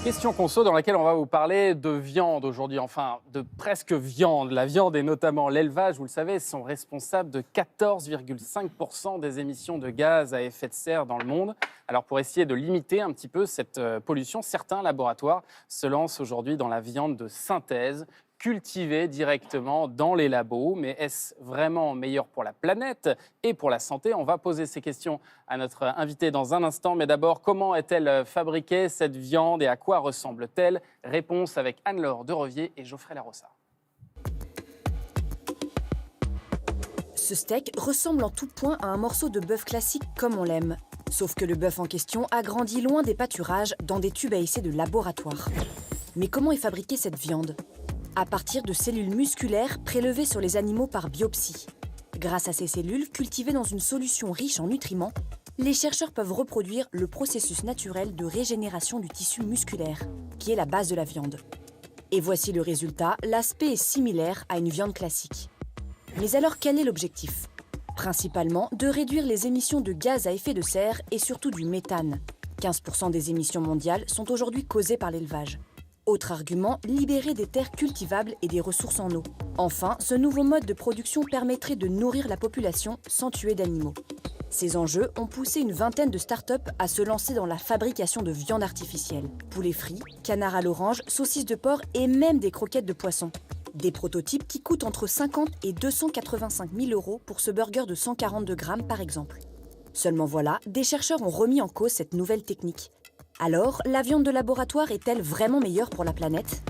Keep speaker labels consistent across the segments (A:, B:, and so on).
A: Question conso dans laquelle on va vous parler de viande aujourd'hui, enfin de presque viande. La viande et notamment l'élevage, vous le savez, sont responsables de 14,5% des émissions de gaz à effet de serre dans le monde. Alors pour essayer de limiter un petit peu cette pollution, certains laboratoires se lancent aujourd'hui dans la viande de synthèse, cultivée directement dans les labos. Mais est-ce vraiment meilleur pour la planète et pour la santé? On va poser ces questions à notre invité dans un instant. Mais d'abord, comment est-elle fabriquée, cette viande, et à quoi ressemble-t-elle? Réponse avec Anne-Laure Derevier et Geoffrey Larossa.
B: Ce steak ressemble en tout point à un morceau de bœuf classique comme on l'aime. Sauf que le bœuf en question a grandi loin des pâturages dans des tubes à essai de laboratoire. Mais comment est fabriquée cette viande? À partir de cellules musculaires prélevées sur les animaux par biopsie. Grâce à ces cellules, cultivées dans une solution riche en nutriments, les chercheurs peuvent reproduire le processus naturel de régénération du tissu musculaire, qui est la base de la viande. Et voici le résultat, l'aspect est similaire à une viande classique. Mais alors quel est l'objectif? Principalement de réduire les émissions de gaz à effet de serre et surtout du méthane. 15% des émissions mondiales sont aujourd'hui causées par l'élevage. Autre argument, libérer des terres cultivables et des ressources en eau. Enfin, ce nouveau mode de production permettrait de nourrir la population sans tuer d'animaux. Ces enjeux ont poussé une vingtaine de start-up à se lancer dans la fabrication de viande artificielle. Poulet frit, canard à l'orange, saucisses de porc et même des croquettes de poisson. Des prototypes qui coûtent entre 50 et 285 000 € pour ce burger de 142 grammes par exemple. Seulement voilà, des chercheurs ont remis en cause cette nouvelle technique. Alors, la viande de laboratoire est-elle vraiment meilleure pour la planète?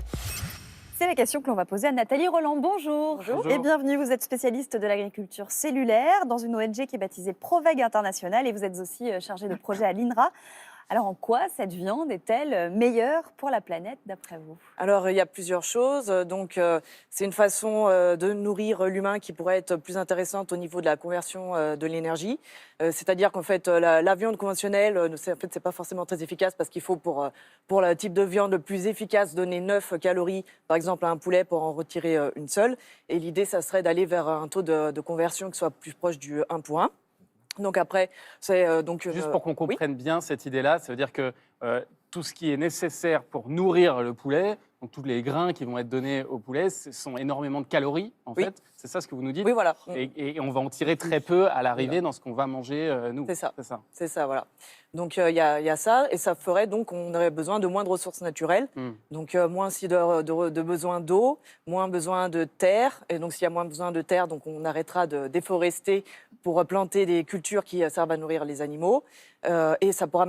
C: C'est la question que l'on va poser à Nathalie Roland. Bonjour.
A: Bonjour.
C: Et bienvenue, vous êtes spécialiste de l'agriculture cellulaire dans une ONG qui est baptisée Proveg International et vous êtes aussi chargée de projet à l'INRA. Alors en quoi cette viande est-elle meilleure pour la planète d'après vous?
D: Alors, il y a plusieurs choses. Donc, c'est une façon de nourrir l'humain qui pourrait être plus intéressante au niveau de la conversion de l'énergie. C'est-à-dire qu'en fait, la viande conventionnelle, c'est pas forcément très efficace parce qu'il faut, pour le type de viande le plus efficace, donner 9 calories, par exemple, à un poulet pour en retirer une seule. Et l'idée, ça serait d'aller vers un taux de conversion qui soit plus proche du 1 pour 1. Donc après, c'est donc...
A: Juste pour qu'on comprenne bien cette idée-là, ça veut dire que tout ce qui est nécessaire pour nourrir le poulet, donc tous les grains qui vont être donnés au poulet, ce sont énormément de calories, en
D: Oui.
A: fait. C'est ça ce que vous nous dites?
D: Oui, voilà.
A: Et on va en tirer très peu à l'arrivée dans ce qu'on va manger, nous.
D: C'est ça.
A: C'est ça.
D: C'est ça, voilà. Donc, il y a ça, et ça ferait donc qu'on aurait besoin de moins de ressources naturelles. Donc, moins aussi de besoin d'eau, moins besoin de terre. Et donc, s'il y a moins besoin de terre, donc on arrêtera de déforester pour planter des cultures qui servent à nourrir les animaux. Et ça pourra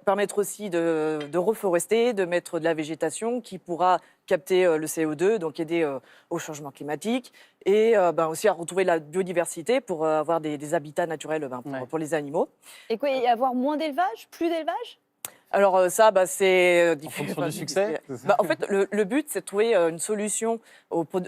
D: permettre aussi de reforester, de mettre de la végétation qui pourra capter le CO2, donc aider au changement climatique, et aussi à retrouver la biodiversité pour avoir des habitats naturels pour les animaux.
C: Et quoi, y avoir moins d'élevage, plus d'élevage?
D: Alors ça, c'est
A: En fonction du succès, c'est ça?
D: En fait, le but, c'est de trouver une solution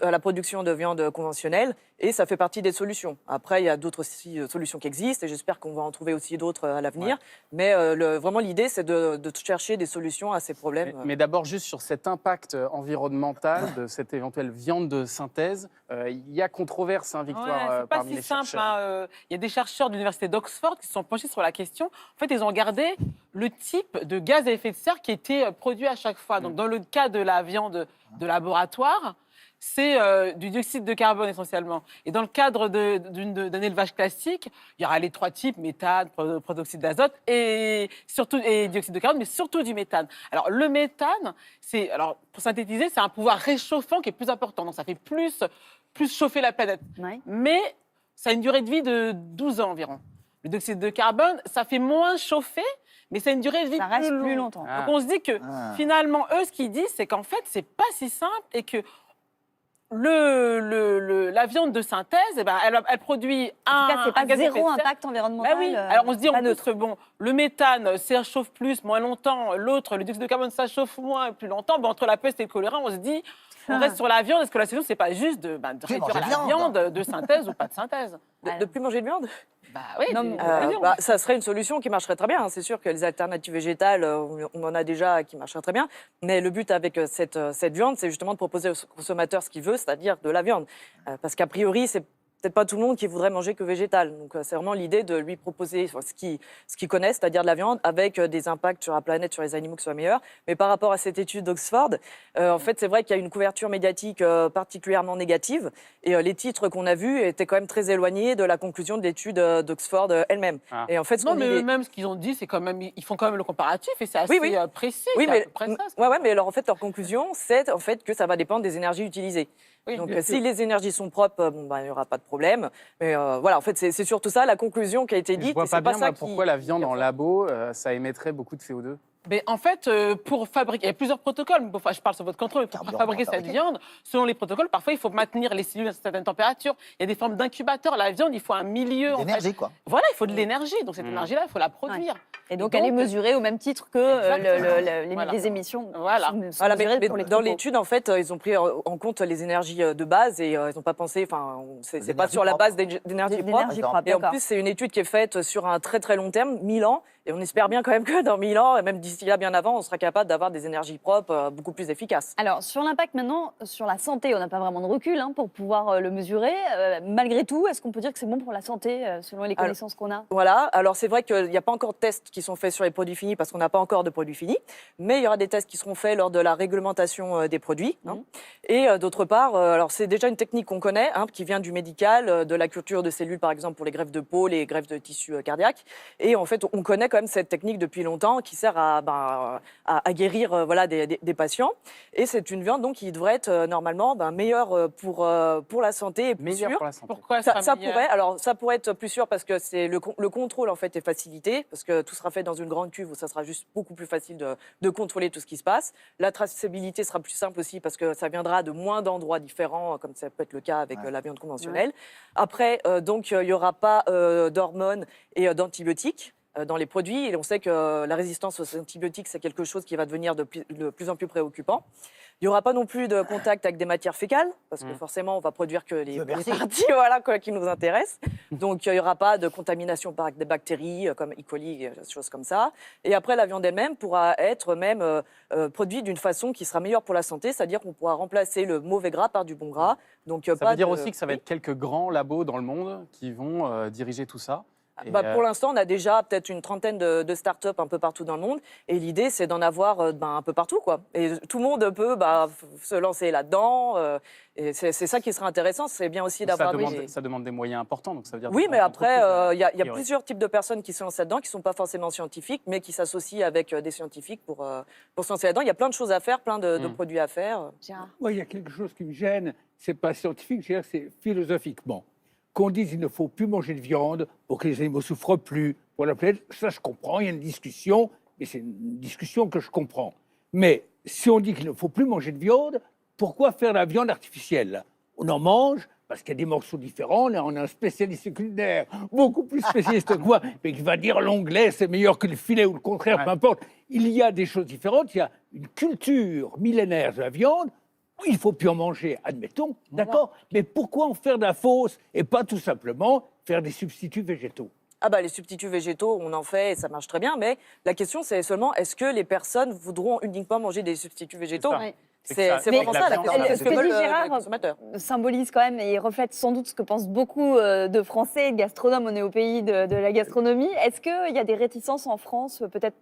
D: à la production de viande conventionnelle, et ça fait partie des solutions. Après, il y a d'autres solutions qui existent, et j'espère qu'on va en trouver aussi d'autres à l'avenir. Ouais. Mais vraiment, l'idée, c'est de chercher des solutions à ces problèmes.
A: Mais d'abord, juste sur cet impact environnemental de cette éventuelle viande de synthèse, il y a controverse, hein, Victoire,
E: c'est pas
A: parmi
E: si
A: les
E: simple.
A: chercheurs.
E: Il y a des chercheurs de l'université d'Oxford qui se sont penchés sur la question. En fait, ils ont regardé le type de gaz à effet de serre qui était produit à chaque fois. Donc, dans le cas de la viande de laboratoire, c'est du dioxyde de carbone essentiellement. Et dans le cadre d'un élevage classique, il y aura les trois types, méthane, protoxyde d'azote et dioxyde de carbone, mais surtout du méthane. Alors le méthane, pour synthétiser, c'est un pouvoir réchauffant qui est plus important. Donc ça fait plus chauffer la planète.
C: Ouais.
E: Mais ça a une durée de vie de 12 ans environ. Le dioxyde de carbone, ça fait moins chauffer, mais ça a une durée de vie
C: Ça reste plus longtemps.
A: Ah.
E: Donc on se dit que finalement, eux, ce qu'ils disent, c'est qu'en fait, c'est pas si simple et que la viande de synthèse, elle produit
C: En tout cas, c'est pas
E: gaz à effet de
C: zéro
E: serre.
C: impact environnemental.
E: Bah oui. Alors on se dit en
C: pas
E: plus
C: neutre.
E: que le méthane, ça chauffe plus, moins longtemps. L'autre, le dioxyde de carbone, ça chauffe moins, plus longtemps. Entre la peste et le choléra, on se dit, on reste sur la viande. Est-ce que la solution, c'est pas juste de réduire
F: manger
E: la
F: de viande.
E: viande de synthèse ou pas de synthèse?
D: De plus manger de viande?
E: Bah oui.
C: Non, mais-
D: Ça serait une solution qui marcherait très bien. C'est sûr que les alternatives végétales, on en a déjà qui marcheraient très bien. Mais le but avec cette viande, c'est justement de proposer au consommateur ce qu'il veut, c'est-à-dire de la viande. Parce qu'a priori, c'est peut-être pas tout le monde qui voudrait manger que végétal. Donc c'est vraiment l'idée de lui proposer ce qu'il connaît, c'est-à-dire de la viande, avec des impacts sur la planète, sur les animaux qui soient meilleurs. Mais par rapport à cette étude d'Oxford, en fait, c'est vrai qu'il y a une couverture médiatique particulièrement négative. Et les titres qu'on a vus étaient quand même très éloignés de la conclusion de l'étude d'Oxford elle-même.
E: Ah.
D: Et en fait,
E: non, mais eux-mêmes, ce qu'ils ont dit, c'est quand même, ils font quand même le comparatif et c'est assez précis.
D: Oui,
E: mais à peu près ça.
D: Ouais, mais alors, en fait, leur conclusion, c'est en fait que ça va dépendre des énergies utilisées.
E: Oui,
D: donc, si les énergies sont propres, il n'y aura pas de problème. Mais voilà, en fait, c'est surtout ça la conclusion qui a été dite.
A: Je vois pas bien
D: ça
A: pourquoi la viande en labo, ça émettrait beaucoup de CO2.
E: Mais en fait, pour fabriquer, il y a plusieurs protocoles. Je parle sur votre contrôle. Pour fabriquer cette viande, selon les protocoles, parfois il faut maintenir les cellules à une certaine température. Il y a des formes d'incubateurs. La viande, il faut un milieu.
F: D'énergie, quoi.
E: Voilà, il faut de l'énergie. Donc cette énergie-là, il faut la produire.
C: Et donc, elle est mesurée au même titre que les émissions.
E: Voilà.
D: Dans l'étude, en fait, ils ont pris en compte les énergies de base et ils n'ont pas pensé. Enfin, c'est pas sur la base d'énergie propre. Et en plus, c'est une étude qui est faite sur un très très long terme, 1000 ans. Et on espère bien quand même que dans 1000 ans, et même d'ici là bien avant, on sera capable d'avoir des énergies propres beaucoup plus efficaces.
C: Alors, sur l'impact maintenant, sur la santé, on n'a pas vraiment de recul pour pouvoir le mesurer. Malgré tout, est-ce qu'on peut dire que c'est bon pour la santé, selon les connaissances qu'on a?
D: Voilà, alors c'est vrai qu'il n'y a pas encore de tests qui sont faits sur les produits finis parce qu'on n'a pas encore de produits finis, mais il y aura des tests qui seront faits lors de la réglementation des produits. Et d'autre part, alors c'est déjà une technique qu'on connaît, qui vient du médical, de la culture de cellules par exemple pour les greffes de peau, les greffes de tissus cardiaques. Et en fait, on connaît quand même cette technique depuis longtemps qui sert à guérir des patients. Et c'est une viande donc qui devrait être normalement meilleure pour la santé et plus sûre.
E: Pourquoi
D: ça pourrait être plus sûr parce que c'est le contrôle en fait est facilité parce que tout sera fait dans une grande cuve où ça sera juste beaucoup plus facile de contrôler tout ce qui se passe. La traçabilité sera plus simple aussi parce que ça viendra de moins d'endroits différents comme ça peut être le cas avec la viande conventionnelle. Après donc il n'y aura pas d'hormones et d'antibiotiques dans les produits. Et on sait que la résistance aux antibiotiques, c'est quelque chose qui va devenir de plus en plus préoccupant. Il n'y aura pas non plus de contact avec des matières fécales, parce que forcément, on va produire que les parties qui nous intéressent. Donc, il n'y aura pas de contamination par des bactéries comme E. coli, des choses comme ça. Et après, la viande elle-même pourra être même produite d'une façon qui sera meilleure pour la santé, c'est-à-dire qu'on pourra remplacer le mauvais gras par du bon gras. Donc,
A: ça veut dire aussi que ça va être quelques grands labos dans le monde qui vont diriger tout ça.
D: Pour l'instant, on a déjà peut-être une trentaine de start-up un peu partout dans le monde. Et l'idée, c'est d'en avoir un peu partout, quoi. Et tout le monde peut se lancer là-dedans. Et c'est ça qui sera intéressant. C'est bien aussi d'avoir...
A: Ça demande des moyens importants. Donc ça veut dire
D: oui, mais après, il y a plusieurs types de personnes qui se lancent là-dedans, qui ne sont pas forcément scientifiques, mais qui s'associent avec des scientifiques pour se lancer là-dedans. Il y a plein de choses à faire, plein de produits à faire.
G: Oui, il y a quelque chose qui me gêne. Ce n'est pas scientifique, c'est philosophiquement. Qu'on dise qu'il ne faut plus manger de viande pour que les animaux ne souffrent plus pour la planète, ça je comprends, il y a une discussion, mais c'est une discussion que je comprends. Mais si on dit qu'il ne faut plus manger de viande, pourquoi faire la viande artificielle? On en mange parce qu'il y a des morceaux différents. Là, on a un spécialiste culinaire, beaucoup plus spécialiste que moi, mais qui va dire l'onglet, c'est meilleur que le filet ou le contraire, peu importe. Il y a des choses différentes, il y a une culture millénaire de la viande. Il ne faut plus en manger, admettons, d'accord. Mais pourquoi en faire de la fausse et pas tout simplement faire des substituts végétaux?
D: Les substituts végétaux, on en fait et ça marche très bien, mais la question c'est seulement est-ce que les personnes voudront uniquement manger des substituts végétaux? C'est vraiment ça la question.
C: Ce que dit Gérard symbolise quand même et reflète sans doute ce que pensent beaucoup de Français et de gastronomes. On est au pays de la gastronomie. Est-ce qu'il y a des réticences en France, peut-être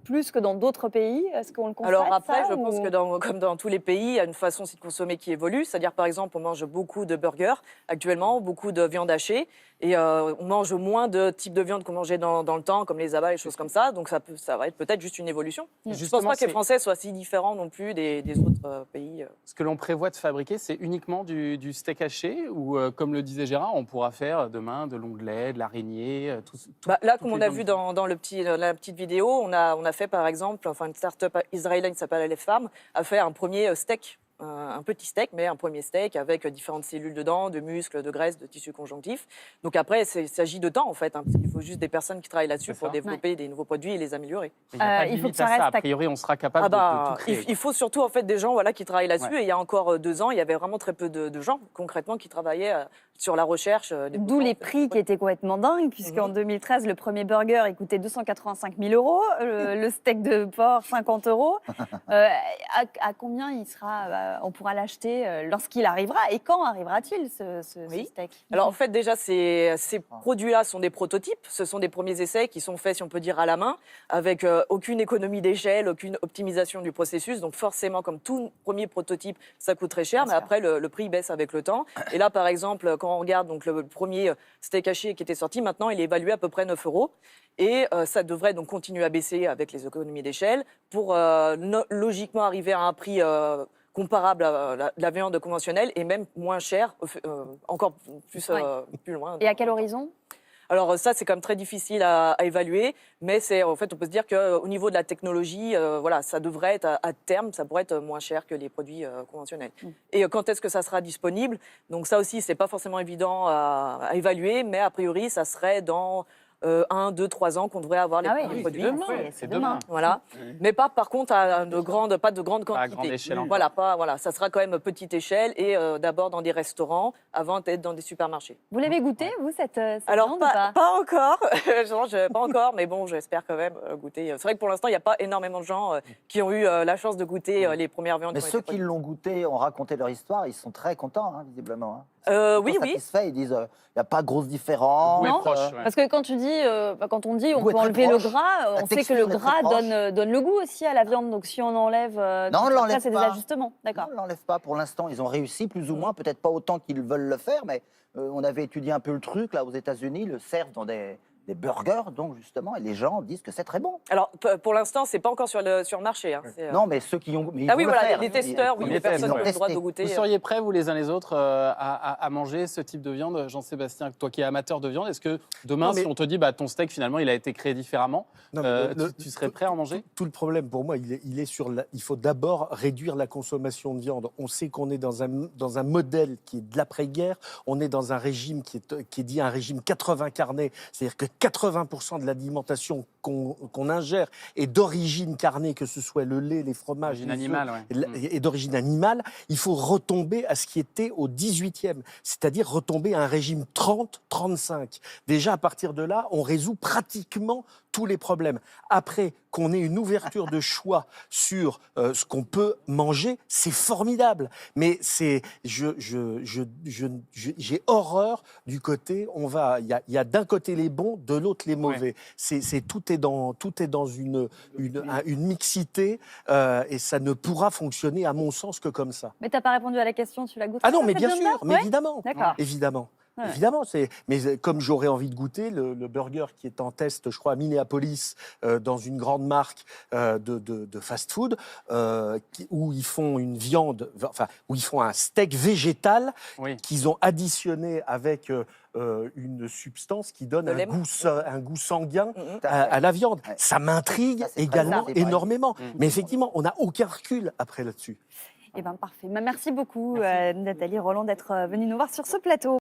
C: plus que dans d'autres pays? Est-ce qu'on le constate?
D: Alors après, je pense que comme dans tous les pays, il y a une façon aussi de consommer qui évolue. C'est-à-dire, par exemple, on mange beaucoup de burgers actuellement, beaucoup de viande hachée. Et on mange moins de types de viande qu'on mangeait dans le temps, comme les abats, les choses comme ça. Donc ça va être peut-être juste une évolution. Je ne pense pas que les Français soient si différents non plus des autres pays.
A: Ce que l'on prévoit de fabriquer, c'est uniquement du steak haché ou, comme le disait Gérard, on pourra faire demain de l'onglet, de l'araignée,
D: là, comme on a vu dans la petite vidéo, on a fait par exemple, une start-up israélienne qui s'appelle Aleph Farm, a fait un premier steak. Un petit steak, mais un premier steak avec différentes cellules dedans, de muscles, de graisse, de tissus conjonctifs. Donc après, il s'agit de temps en fait. Il faut juste des personnes qui travaillent là-dessus pour développer des nouveaux produits et les améliorer.
A: Il faut que ça reste. A priori, on sera capable de tout créer.
D: Il faut surtout en fait des gens qui travaillent là-dessus. Et il y a encore 2 ans, il y avait vraiment très peu de gens concrètement qui travaillaient sur la recherche.
C: D'où les prix qui étaient complètement dingues, puisqu'en 2013, le premier burger il coûtait 285 000 €, le steak de porc 50 €. À combien il sera on pourra l'acheter lorsqu'il arrivera. Et quand arrivera-t-il ce
D: Oui.
C: steak?
D: Alors en fait déjà ces produits-là sont des prototypes, ce sont des premiers essais qui sont faits si on peut dire à la main, avec aucune économie d'échelle, aucune optimisation du processus, donc forcément comme tout premier prototype ça coûte très cher, mais après le prix baisse avec le temps. Et là par exemple quand on regarde donc, le premier steak haché qui était sorti, maintenant il est évalué à peu près 9 €. Et ça devrait donc continuer à baisser avec les économies d'échelle pour logiquement arriver à un prix comparable à la viande conventionnelle et même moins cher, encore plus, plus loin.
C: Et à quel horizon?
D: Alors ça, c'est quand même très difficile à évaluer, mais en fait, on peut se dire qu'au niveau de la technologie, voilà, ça devrait être à terme, ça pourrait être moins cher que les produits conventionnels. Et quand est-ce que ça sera disponible? Donc ça aussi, c'est pas forcément évident à évaluer, mais a priori, ça serait dans 1, 2, 3 ans qu'on devrait avoir les premiers produits.
C: C'est demain.
D: Voilà. Mais pas par contre pas de grande quantité.
A: Pas à grande échelle encore.
D: Voilà, ça sera quand même petite échelle et d'abord dans des restaurants avant d'être dans des supermarchés.
C: Vous l'avez goûté, vous, cette
D: Alors
C: viande ou pas?
D: pas encore, pas encore, mais bon, j'espère quand même goûter. C'est vrai que pour l'instant, il n'y a pas énormément de gens qui ont eu la chance de goûter les premières viandes.
F: Mais
D: qui ont
F: ceux
D: été
F: qui l'ont goûté ont raconté leur histoire, ils sont très contents, hein, visiblement. Hein.
D: Oui,
F: Ils sont satisfaits, ils disent il n'y a pas de grosse différence.
A: Goût est
C: Non,
A: proche, ouais.
C: Parce que quand on dit on
F: goût est
C: peut
F: très
C: enlever le
F: proche.
C: gras,
F: La
C: on sait que
F: texture
C: le
F: est très
C: gras
F: proche.
C: donne le goût aussi à la viande. Donc si on enlève,
F: Non, on
C: après,
F: l'enlève
C: c'est des
F: pas.
C: ajustements. D'accord.
F: Non, on ne l'enlève pas pour l'instant. Ils ont réussi plus ou moins, peut-être pas autant qu'ils veulent le faire, mais on avait étudié un peu le truc là aux États-Unis, ils le servent dans des burgers, donc justement, et les gens disent que c'est très bon.
D: Alors pour l'instant, c'est pas encore sur le marché. Hein,
F: Non, mais ceux qui ont. Mais ils
D: Ah
F: vont
D: oui,
F: le
D: voilà,
F: faire.
D: les testeurs,
F: Ils-
D: oui,
A: ils
D: les personnes
A: testent,
D: qui ont
A: ouais.
D: le droit de
F: Vous
D: goûter.
A: Vous seriez prêts, vous les uns les autres, à manger ce type de viande? Jean-Sébastien, toi qui es amateur de viande, est-ce que demain,
H: Non, mais-
A: si on te dit ton steak, finalement, il a été créé différemment,
H: Non, mais
A: tu serais prêt à en manger?
H: Tout le problème pour moi, il est sur il faut d'abord réduire la consommation de viande. On sait qu'on est dans un modèle qui est de l'après-guerre. On est dans un régime qui est dit un régime 80 carné, c'est-à-dire que 80% de l'alimentation qu'on ingère est d'origine carnée, que ce soit le lait, les fromages,
A: D'origine
H: les œufs,
A: animale, ouais.
H: et d'origine animale. Il faut retomber à ce qui était au 18e, c'est-à-dire retomber à un régime 30-35. Déjà, à partir de là, on résout pratiquement tous les problèmes. Après, qu'on ait une ouverture de choix sur ce qu'on peut manger, c'est formidable. Mais j'ai horreur du côté, il y a d'un côté les bons, de l'autre les mauvais. Tout est dans une mixité et ça ne pourra fonctionner, à mon sens, que comme ça.
C: Mais t'as pas répondu à la question, tu la goûtes?
H: Ah non, mais bien sûr, mais
C: Ouais.
H: évidemment.
C: D'accord.
H: Évidemment.
C: Ouais.
H: Évidemment, mais comme j'aurais envie de goûter le burger qui est en test, je crois, à Minneapolis, dans une grande marque de fast-food, où ils font une viande, enfin, où ils font un steak végétal
A: Oui.
H: qu'ils ont additionné avec une substance qui donne
D: De lait.
H: un goût sanguin
D: Mhm.
H: à la viande.
F: Ouais.
H: Ça m'intrigue
F: Ça, c'est très
H: également
F: bon, c'est vrai.
H: énormément. Mais effectivement, on n'a aucun recul après là-dessus.
C: Eh bien, parfait. Merci beaucoup, Nathalie Roland, d'être venue nous voir sur ce plateau.